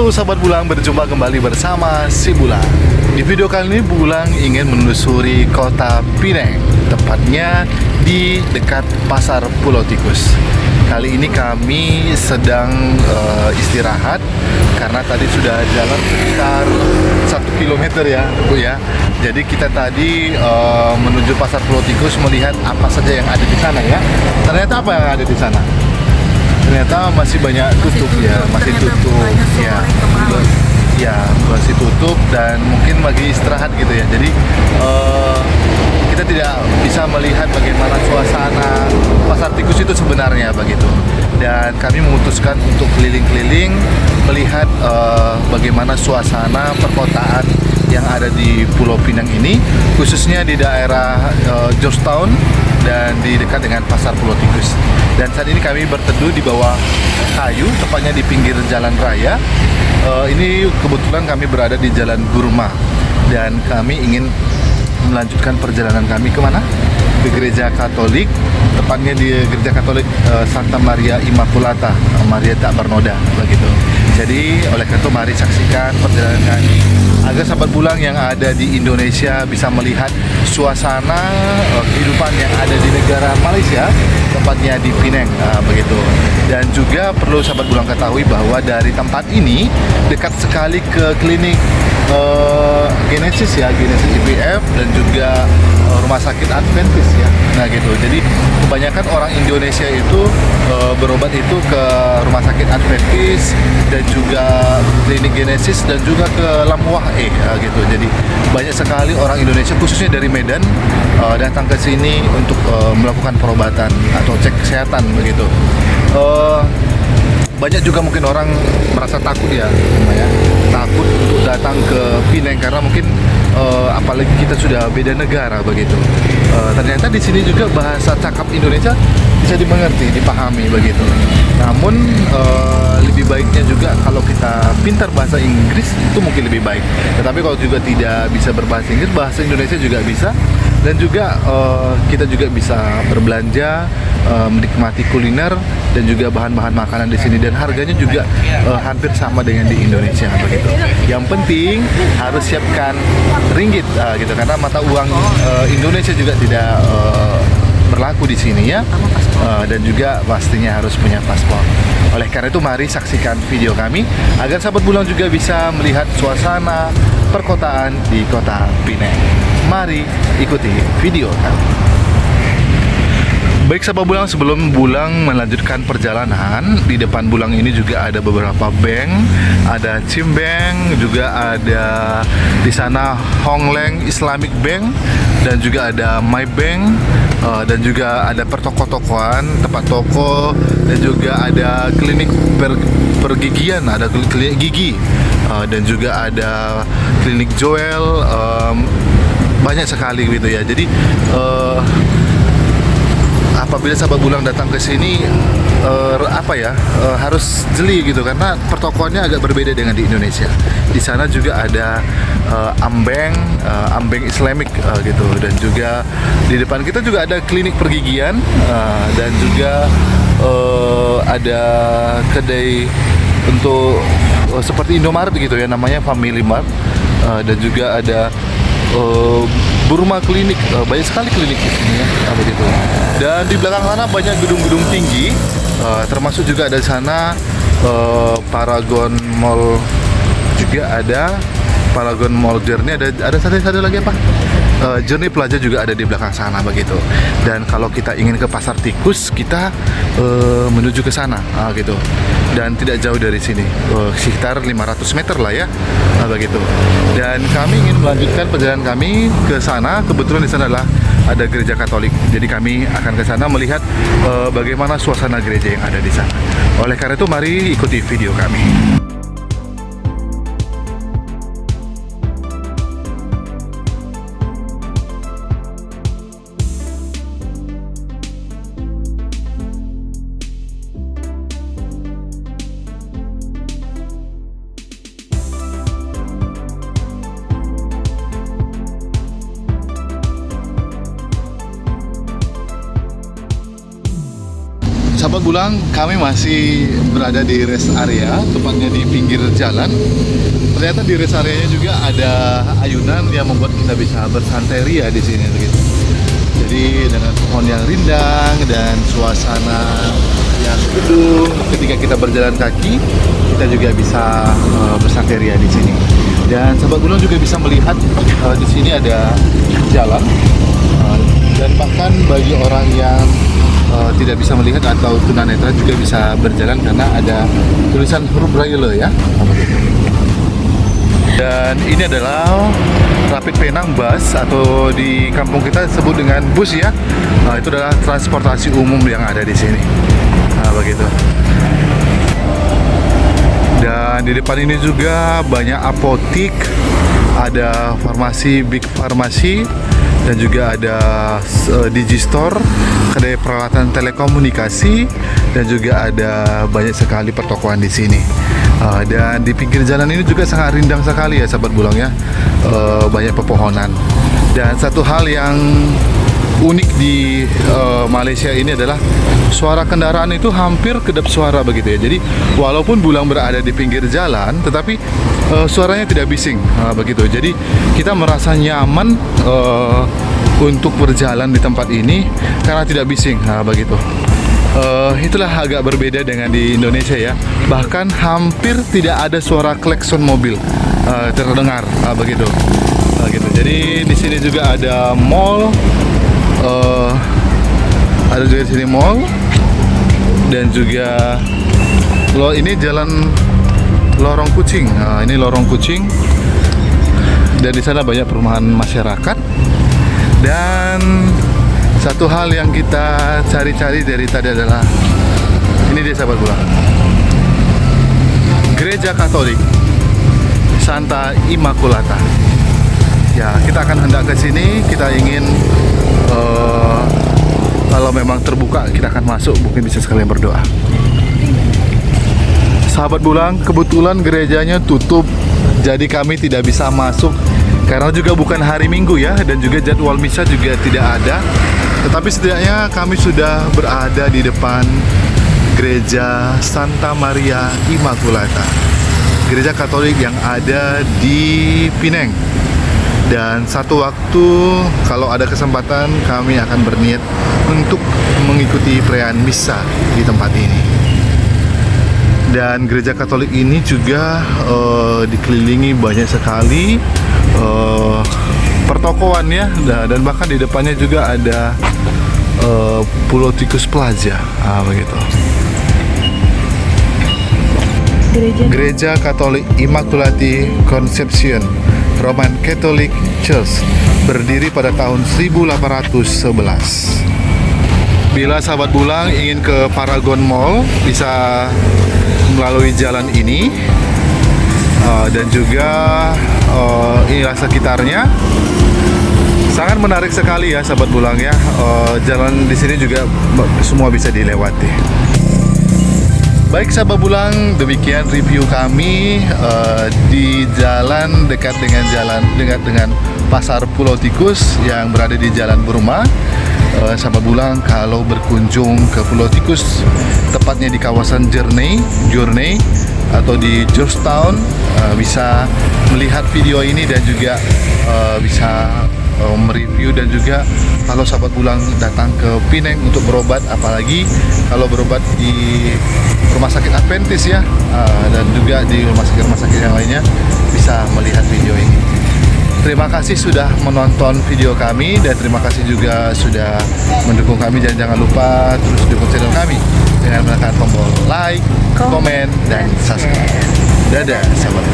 Halo sahabat Bulang, berjumpa kembali bersama si Bulang. Di video kali ini Bulang ingin menelusuri kota Pineng, tepatnya di dekat Pasar Pulau Tikus. Kali ini kami sedang istirahat karena tadi sudah jalan sekitar 1 kilometer ya Bu ya. Jadi kita tadi menuju Pasar Pulau Tikus melihat apa saja yang ada di sana ya. Ternyata apa yang ada di sana? Ternyata masih banyak tutup ya, masih tutup ya. Ya, masih tutup dan mungkin lagi istirahat gitu ya. Jadi kita tidak bisa melihat bagaimana suasana Pasar Tikus itu sebenarnya begitu. Dan kami memutuskan untuk keliling-keliling melihat bagaimana suasana perkotaan yang ada di Pulau Pinang ini, khususnya di daerah Georgetown dan di dekat dengan Pasar Pulau Tikus. Dan saat ini kami berteduh di bawah kayu, tepatnya di pinggir jalan raya. Ini kebetulan kami berada di Jalan Burma dan kami ingin melanjutkan perjalanan kami kemana? Ke Gereja Katolik, tepatnya di Gereja Katolik Santa Maria Immaculata, Marieta Bernoda begitu. Jadi oleh karena itu mari saksikan perjalanan kami agar sahabat Bulang yang ada di Indonesia bisa melihat suasana kehidupan yang ada di negara Malaysia, tempatnya di Penang begitu. Dan juga perlu sahabat Bulang ketahui bahwa dari tempat ini dekat sekali ke klinik Genesis ya, Genesis IVF dan juga rumah sakit Adventist ya. Nah gitu. Jadi kebanyakan orang Indonesia itu berobat itu ke rumah sakit Adventist dan juga klinik Genesis dan juga ke Lamuah gitu. Jadi banyak sekali orang Indonesia khususnya dari Medan datang ke sini untuk melakukan perobatan atau cek kesehatan begitu. Banyak juga mungkin orang merasa takut ya, takut untuk datang ke Penang karena mungkin apalagi kita sudah beda negara begitu. Ternyata di sini juga bahasa cakap Indonesia bisa dimengerti, dipahami begitu. Namun lebih baiknya juga kalau kita pintar bahasa Inggris itu mungkin lebih baik. Tetapi kalau juga tidak bisa berbahasa Inggris, bahasa Indonesia juga bisa. Dan juga kita juga bisa berbelanja, menikmati kuliner dan juga bahan-bahan makanan di sini, dan harganya juga hampir sama dengan di Indonesia begitu. Yang penting harus siapkan ringgit gitu karena mata uang Indonesia juga tidak berlaku di sini ya. Dan juga pastinya harus punya paspor. Oleh karena itu mari saksikan video kami agar sahabat Bulang juga bisa melihat suasana perkotaan di kota Penang. Mari ikuti video kami. Baik sahabat Bulang, sebelum Bulang melanjutkan perjalanan, di depan Bulang ini juga ada beberapa bank, ada Cimbank, juga ada di sana Hongleng Islamic Bank, dan juga ada MyBank, dan juga ada pertoko-tokoan, tempat toko, dan juga ada klinik pergigian, ada klinik gigi, dan juga ada klinik Joel, banyak sekali gitu ya. Jadi apabila sahabat Bulang datang ke sini harus jeli gitu karena pertokoannya agak berbeda dengan di Indonesia. Di sana juga ada Ambeng Islamic gitu, dan juga di depan kita juga ada klinik pergigian, dan juga ada kedai untuk seperti Indomaret gitu ya, namanya Family Mart, dan juga ada Burma klinik, banyak sekali klinik di sini ya, begitu. Dan di belakang sana banyak gedung-gedung tinggi, termasuk juga ada di sana Paragon Mall juga ada, Paragon Mall Journey ada satu lagi apa? Journey Plaza juga ada di belakang sana begitu. Dan kalau kita ingin ke Pasar Tikus, kita menuju ke sana gitu. Dan tidak jauh dari sini, sekitar 500 meter lah ya, begitu. Dan kami ingin melanjutkan perjalanan kami ke sana. Kebetulan di sana adalah ada gereja Katolik. Jadi kami akan ke sana melihat bagaimana suasana gereja yang ada di sana. Oleh karena itu mari ikuti video kami. Sahabat Bulang, kami masih berada di rest area, tepatnya di pinggir jalan. Ternyata di rest areanya juga ada ayunan yang membuat kita bisa bersantai ria di sini begitu. Jadi dengan pohon yang rindang dan suasana yang teduh, ketika kita berjalan kaki, kita juga bisa bersantai ria di sini. Dan sahabat Bulang juga bisa melihat di sini ada jalan, dan bahkan bagi orang yang tidak bisa melihat atau tunanetra juga bisa berjalan karena ada tulisan huruf braille ya. Dan ini adalah Rapid Penang Bus, atau di kampung kita sebut dengan bus ya. Itu adalah transportasi umum yang ada di sini. Begitu. Dan di depan ini juga banyak apotik, ada farmasi, big farmasi, dan juga ada digistore, kedai peralatan telekomunikasi, dan juga ada banyak sekali pertokoan di sini. Dan di pinggir jalan ini juga sangat rindang sekali ya sahabat Bulang ya, banyak pepohonan. Dan satu hal yang unik di Malaysia ini adalah suara kendaraan itu hampir kedap suara begitu ya. Jadi walaupun Bulang berada di pinggir jalan, tetapi suaranya tidak bising begitu. Jadi kita merasa nyaman untuk berjalan di tempat ini karena tidak bising begitu. Itulah agak berbeda dengan di Indonesia ya. Bahkan hampir tidak ada suara klakson mobil terdengar begitu. Gitu. Jadi di sini juga ada mall, ada juga di sini mall, dan juga ini jalan Lorong Kucing. Ini Lorong Kucing, dan di sana banyak perumahan masyarakat. Dan satu hal yang kita cari-cari dari tadi adalah ini dia sahabat Bulang, Gereja Katolik Santa Immaculata. Ya, kita akan hendak ke sini. Kita ingin kalau memang terbuka kita akan masuk, mungkin bisa sekalian berdoa. Sahabat Bulang, kebetulan gerejanya tutup, jadi kami tidak bisa masuk karena juga bukan hari Minggu ya, dan juga jadwal misa juga tidak ada. Tetapi setidaknya kami sudah berada di depan Gereja Santa Maria Immaculata, gereja Katolik yang ada di Penang. Dan satu waktu kalau ada kesempatan kami akan berniat untuk mengikuti perayaan misa di tempat ini. Dan gereja Katolik ini juga dikelilingi banyak sekali pertokoan ya, dan bahkan di depannya juga ada Pulau Tikus Plaza begitu. Gereja Katolik Immaculate Conception Roman Catholic Church berdiri pada tahun 1811. Bila sahabat Bulang ingin ke Paragon Mall, bisa melalui jalan ini, dan juga inilah sekitarnya. Sangat menarik sekali ya sahabat Bulang ya. Jalan di sini juga semua bisa dilewati. Baik sahabat Bulang, demikian review kami di jalan dekat dengan Pasar Pulau Tikus yang berada di Jalan Burma. Sahabat Bulang, kalau berkunjung ke Pulau Tikus, tepatnya di kawasan Journey atau di Georgetown, bisa melihat video ini dan juga bisa mereview. Dan juga kalau sahabat Bulang datang ke Penang untuk berobat, apalagi kalau berobat di rumah sakit Adventist ya, dan juga di rumah sakit yang lainnya, bisa melihat video ini. Terima kasih sudah menonton video kami, dan terima kasih juga sudah mendukung kami. Dan jangan lupa terus dukung channel kami dengan menekan tombol like, komen, dan subscribe. Dadah sahabat.